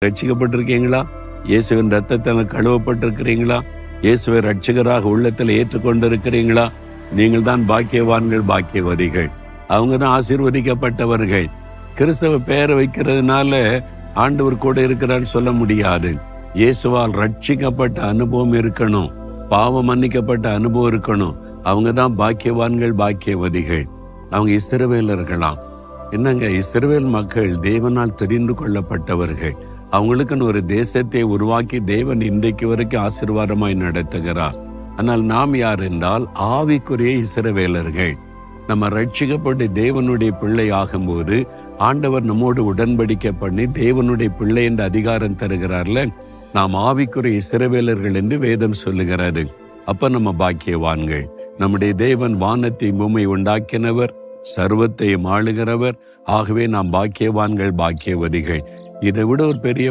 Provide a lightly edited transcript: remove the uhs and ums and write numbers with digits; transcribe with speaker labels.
Speaker 1: ரட்சிக்கப்பட்டிருக்கீங்களா? இயேசுவின் ரத்தத்தால் கழுவப்பட்டிருக்கிறீங்களா? இயேசுவை ரட்சகராக உள்ளத்தில் ஏற்றுக்கொண்டிருக்கிறீங்களா? நீங்கள் தான் பாக்கியவான்கள், பாக்கியவதிகள். அவங்க தான் ஆசீர்வதிக்கப்பட்டவர்கள். கிறிஸ்தவ பெயரை வைக்கிறதுனால ஆண்டவர் கூட இருக்கிறான்னு சொல்ல முடியாது. இயேசுவால் ரட்சிக்கப்பட்ட அனுபவம் இருக்கணும், பாவம் மன்னிக்கப்பட்ட அனுபவம் இருக்கணும். அவங்க தான் பாக்கியவான்கள், பாக்கியவதிகள். அவங்க இஸ்ரவேலர்களாம். என்னங்க, இஸ்ரவேல் மக்கள் தேவனால் தெரிந்து கொள்ளப்பட்டவர்கள். அவங்களுக்குன்னு ஒரு தேசத்தை உருவாக்கி தேவன் இன்றைக்கு வரைக்கும் ஆசீர்வாதமாய் நடத்துகிறார். ஆனால் நாம் யார் என்றால் ஆவிக்குரிய இஸ்ரவேலர்கள். நம்ம ரட்சிக்கப்பட்டு தேவனுடைய பிள்ளை ஆகும்போது ஆண்டவர் நம்மோடு உடன்படிக்கை பண்ணி தேவனுடைய பிள்ளை என்ற அதிகாரம் தருகிறார்ல, நாம் ஆவிக்குரிய இஸ்ரவேலர்கள் என்று வேதம் சொல்லுகிறது. அப்ப நம்ம பாக்கியவான்கள். நம்முடைய தேவன் வானத்தை பூமி உண்டாக்கினவர், சர்வத்தையும் ஆளுகிறவர். ஆகவே நாம் பாக்கியவான்கள், பாக்கியவதிகள். இதை விட ஒரு பெரிய